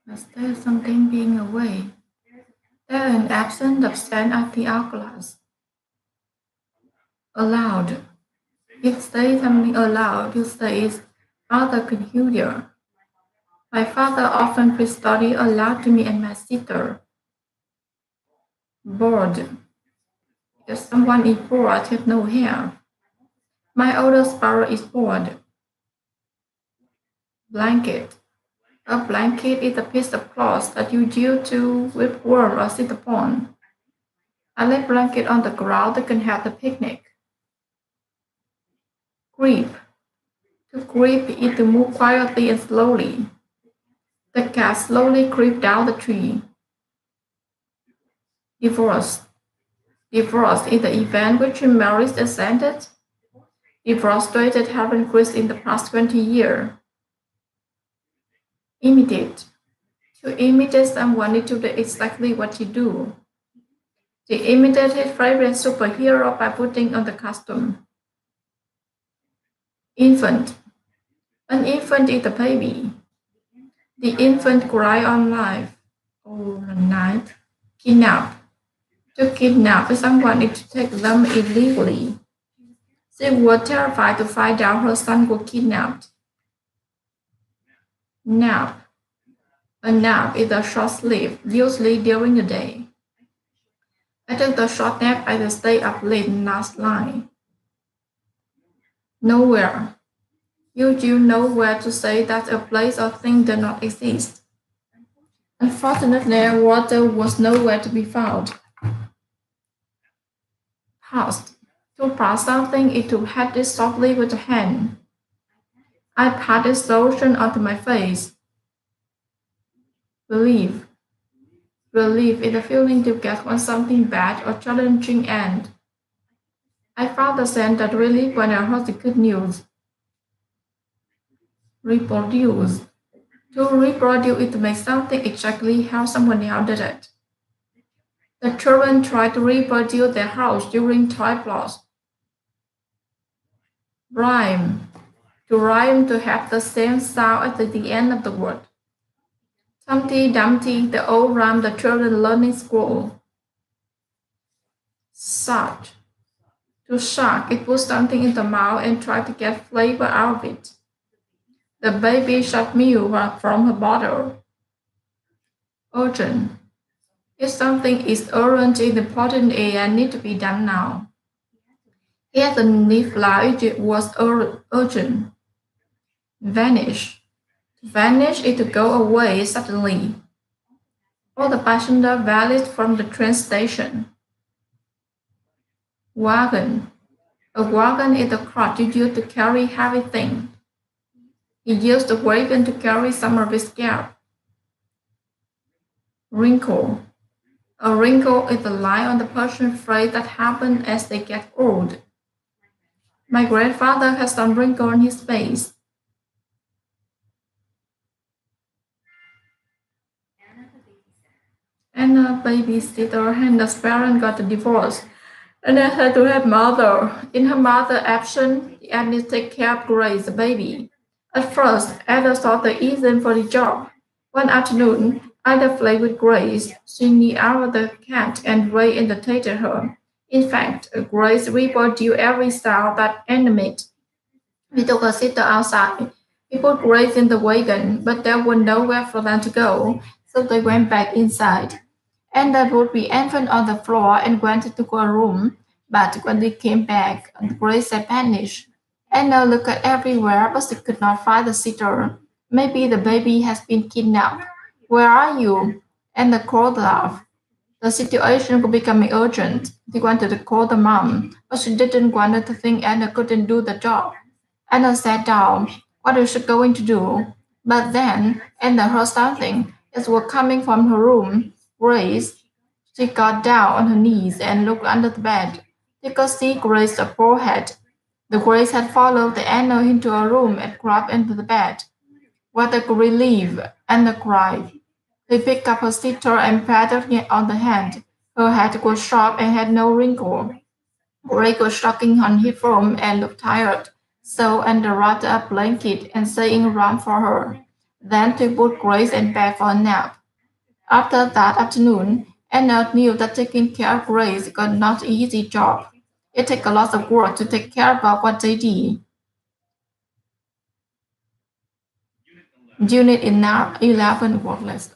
Was there something being away? There an absence of sand at the hourglass. Aloud. If say something aloud, you say it, other could hear. My father often read story aloud to me and my sister. Bored. If someone is bored, have no hair. My older sparrow is bored. Blanket. A blanket is a piece of cloth that you use to whip warm or sit upon. I lay blanket on the ground that can have the picnic. Creep. To creep is to move quietly and slowly. The cat slowly crept down the tree. Divorce. Divorce is the event which marriage is ended. Divorce rates have increased in the past 20 years. Imitate. To imitate someone is to do exactly what you do. They imitated favorite superhero by putting on the costume. Infant. An infant is a baby. The infant cry on life. All night. Kidnap. To kidnap someone is to take them illegally. She was terrified to find out her son was kidnapped. Nap. A nap is a short sleep, usually during the day. I took the short nap at the stay up late last night. Nowhere. You know where to say that a place or thing does not exist. Unfortunately, water was nowhere to be found. Past. To pass something is to pat it softly with a hand. I patted lotion onto my face. Relief. Relief is the feeling to get when something bad or challenging ends. I found the sense that relief when I heard the good news. Reproduce. To reproduce is to make something exactly how someone else did it. The children try to reproduce their house during toy plots. Rhyme. To rhyme to have the same sound at the end of the word. Humpty Dumpty, the old rhyme the children learn in school. Suck. To suck, it put something in the mouth and try to get flavor out of it. The baby sucked milk from her bottle. Urgent. If something is urgent and important and need to be done now. He had a leaf like it was urgent. Vanish. To vanish is to go away suddenly. All the passenger vanished from the train station. Wagon. A wagon is a cart used to carry heavy things. He used the wagon to carry some of his gear. Wrinkle. A wrinkle is a line on the person's face that happens as they get old. My grandfather has some wrinkle on his face. Anna babysitter and the parent got a divorce. Anna had to have mother. In her mother's absence, Anna take care of Grace, the baby. At first, Anna thought the reason for the job. One afternoon, Ada played with Grace. She knew out the cat and Grace entertained her. In fact, Grace reproduced every sound that animated. We took her sister outside. We put Grace in the wagon, but there was nowhere for them to go, so they went back inside. And there would be infant on the floor and went to her room. But when they came back, Grace had vanished. Anna looked everywhere, but she could not find the sitter. Maybe the baby has been kidnapped. Where are you? Anna called out. The situation was becoming urgent. She wanted to call the mom, but she didn't want to think Anna couldn't do the job. Anna sat down. What is she going to do? But then Anna heard something. It was coming from her room. Grace. She got down on her knees and looked under the bed. She could see Grace's forehead. The Grace had followed the Anna into her room and crept into the bed. What a relief! Anna cried. He picked up her sister and patted her on the hand. Her head was sharp and had no wrinkle. Grace was shocking on his room and looked tired, so Anna wrapped a blanket and saying run for her. then took both Grace and Bear for a nap. After that afternoon, Anna knew that taking care of Grace was not an easy job. It took a lot of work to take care of what they did. Unit in now 11 worthless.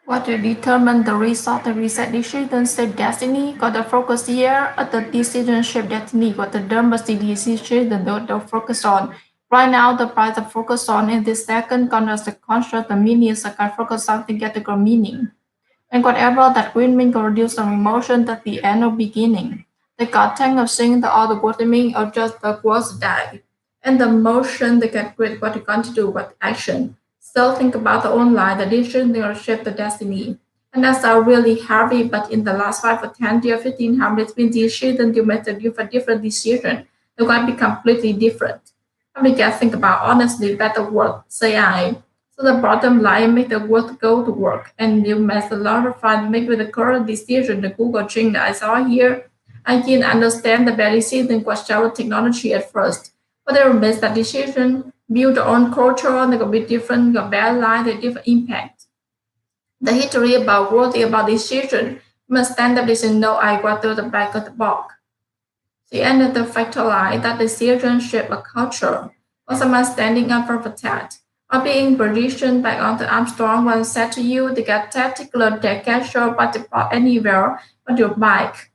What will determine the result? The result decision shape destiny. Got the focus here at the decision shape destiny. Got the dramatic decision the focus on. Right now, the price of focus on in this second contrast the construct the meaning is can focus something get the meaning. And whatever that green mean can reduce some emotion at the end of beginning. They got tank of seeing the other word meaning or just the words die. And the motion they can create what you going to do, what action. So think about the online, the decision they will shape the destiny. And that's a really heavy, but in the last 5 or 10 years, 15 hundred been decision you make a different decision. They're going to be completely different. And we can think about honestly better word, say I. So the bottom line, make the work go to work, and you must a lot of fun make with the current decision the Google thing that I saw here. I didn't understand the bad decision was shower technology at first, but they will make that decision, build their own culture, they will be different, the bad line, the different impact. The history about worthy about decision must stand up this and know I got to the back of the box. The end of the factor lie that decision shape a culture, or someone standing up for that, or being positioned back on the Armstrong when said to you they got tactical deck casual but depart anywhere on your bike.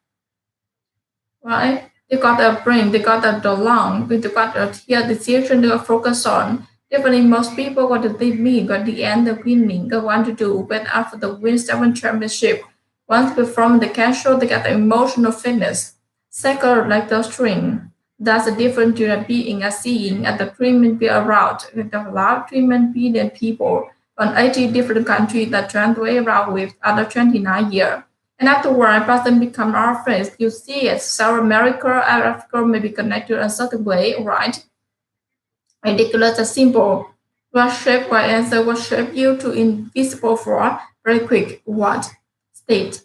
Right? They got a brain, they got a long, they got a clear decision to focus on. Definitely most people got to leave me, got the end of winning, go want to do, but after the win 7 championship, once perform the casual, they got the emotional fitness. Second, like the string. That's the difference between being and seeing and the treatment be around. With the large treatment billion people on 80 different countries that trying to way around with other 29 years. And afterward, a person become our friends. You see it. South America, Africa may be connected in a certain way, right? Ridiculous and simple. What shape, what answer, what shape you to invisible for very quick what state.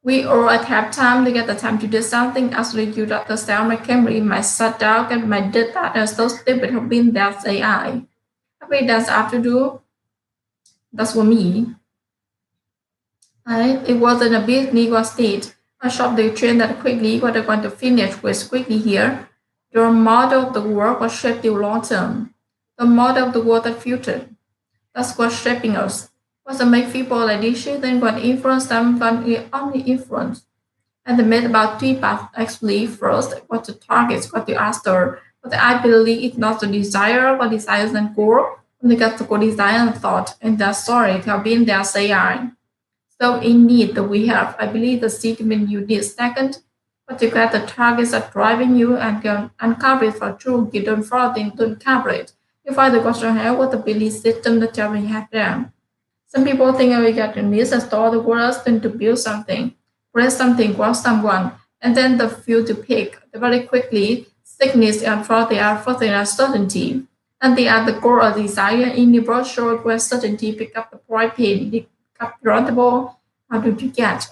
We all at have time to get the time to do something. Actually, you don't understand my camera, my shutdown, and my data are so stupid have been that's AI. Every that's I have to do, that's for me. Right? It wasn't a big legal state. I shot the train that quickly, what I want to finish with quickly here. Your model of the world was shaped you long term. The model of the world that future. That's what's shaping us. What's make people like this shit then what influence them when we only influence. And the myth about three paths actually first, what the targets, what the after. But I believe it's not the desire, but desires and goal. And they got the desire and thought, and that story have been there say I. So in need that we have, I believe the statement you need second, but you got the targets that driving you and can uncover it for true, you don't follow them, don't cover it. You find the question here, what the belief system that you have there. Some people think we got to need to store the words then to build something, create something, grow someone, and then the few to pick very quickly, sickness and for their certainty. And they are the goal or desire in the brochure where certainty pick up the point pin, pick up the ball, how do you get?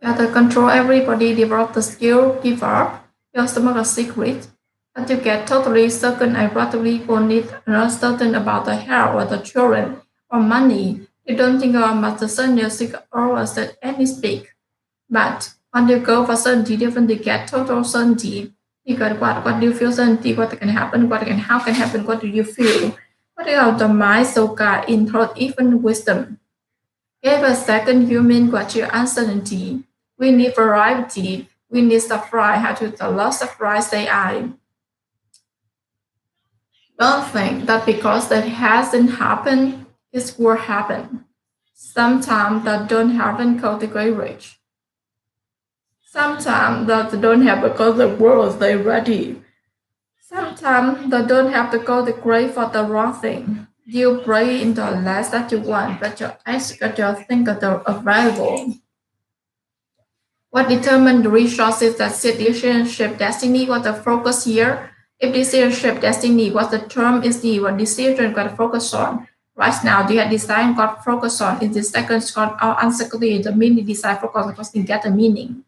You have to control everybody, develop the skill, give up, your stomach a secret, and you get totally certain and relatively need uncertain about the health or the children or money. You don't think about the senior sick or at any speak. But when you go for certainty, different you get total certainty. You got what do you feel certainty, what can happen, what can how can happen, what do you feel? What is the mind so God in thought even wisdom? Give a second human what your uncertainty. We need variety. We need surprise. How to the last surprise say I. Don't think that because that hasn't happened, it will happen. Sometimes that don't happen called the great rich. Sometimes that don't happen because the world is ready. Sometimes they don't have to go the grave for the wrong thing. You pray in the less that you want, but your eyes got your think of the available. What determines the resources that set decision shape destiny? What the focus here? If decision shape destiny, what the term is the what decision got to focus on? Right now, the design got focus on is the second got our answer the meaning design focus because they get the meaning.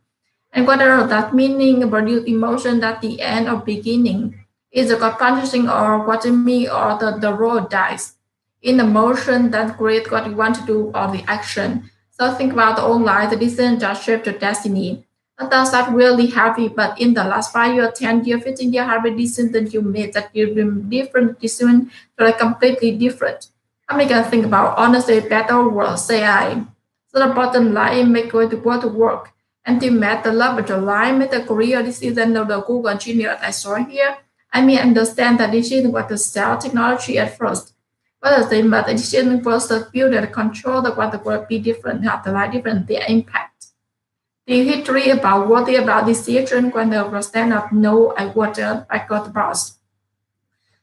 And whether that meaning produce emotion at the end or beginning is a punishing or what it mean or the road dies in the motion that create what you want to do or the action. So think about the own life, the decision that shape your destiny. That does not really heavy, but in the last 5 years, 10 years, 15 years, every decision that you made that you different decision that are completely different. How many can think about honestly better world, say I. So the bottom line make going to go to work and to met the love of your life, met the career decision of the Google engineer I saw here. I may understand that decision was to sell technology at first. But as they made the decision first to build and control the what the world be different, have the life different, their impact. The history about what they about decision when they were stand up, no, I water, I got boss.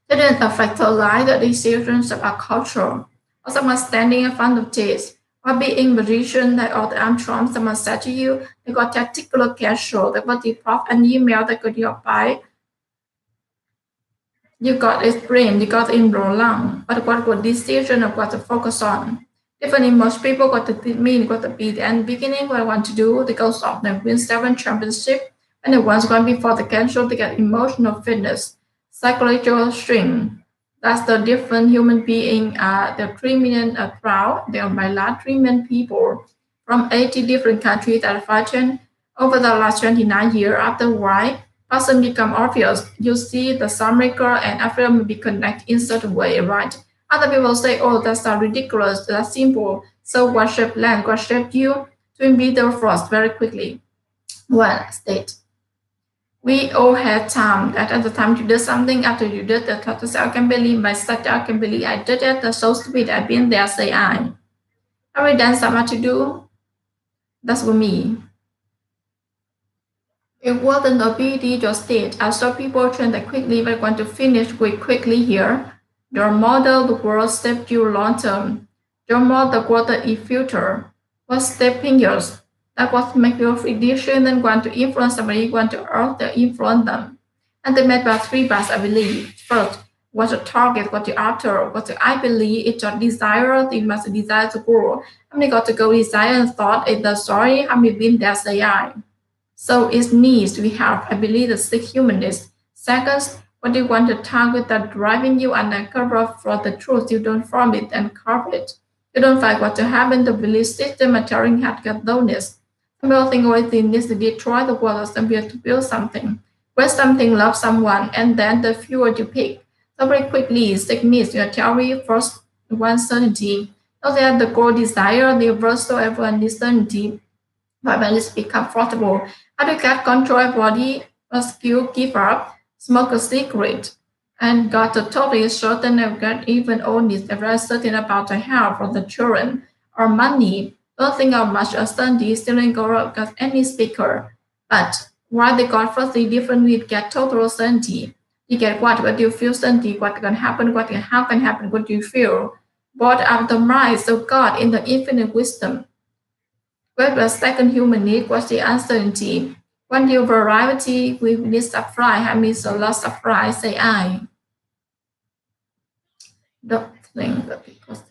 Didn't affect the life, the decisions about culture. Or someone standing in front of this, or being magician like all the Armstrong, someone said to you, they got tactical casual, they got the prop an email that could you buy. You got experience, you got in long, but what was decision of what to focus on? Differently, most people got to mean got to be the end beginning what I want to do, they go off them win 7 championship, and the ones going before the cancel, they get emotional fitness, psychological strength. That's the different human being the 3 million crowd, there are by last 3 million people from 80 different countries that are fighting over the last 29 years after why person become obvious. You see the filmmaker and after maybe connect in certain way, right? Other people say, oh, that's not ridiculous, that's simple. So what shape land, what shape you to be the frost very quickly. One state. We all had time that at the time you did something after you did the thought to say, I can believe my such I can believe I did it, that's so stupid, I've been there, say I. Have we done something to do? That's for me. It wasn't a BD just stage. I saw people train that quickly but want to finish quickly here. Your model the world step you long term. Your model the world in future. What stepping yours? That was make your decision and want to influence somebody, want to earn to influence them. And they made about 3 parts, I believe. First, what's your target, what you after, what I believe it's your desire, you must desire to grow. How many got to go desire and thought in the story, how many been there say I. So it needs we have, I believe, the 6 humanists. Second, what you want to target that driving you and uncover for the truth, you don't form it and carve it. You don't find what to happen, the belief system and telling had got lowness. Some people think always needs to destroy the world or somebody to build something. When something love someone and then the fewer you pick. So very quickly, sickness, your theory first one certainty. So they have the core desire, the reversal of uncertainty, but when it's become comfortable. How to get control of body, a skill, give up, smoke a cigarette, and got a totally certain of get even own is very certain about the health of the children or money. Don't think how much uncertainty still go up as any speaker. But why they got firstly different we get total certainty. You get what you feel certainty, what can happen, what can happen, what you feel. But of the mind, so God in the infinite wisdom where the second human need was the uncertainty. When the variety we need surprise, I mean a lot surprise, say I. Don't think that because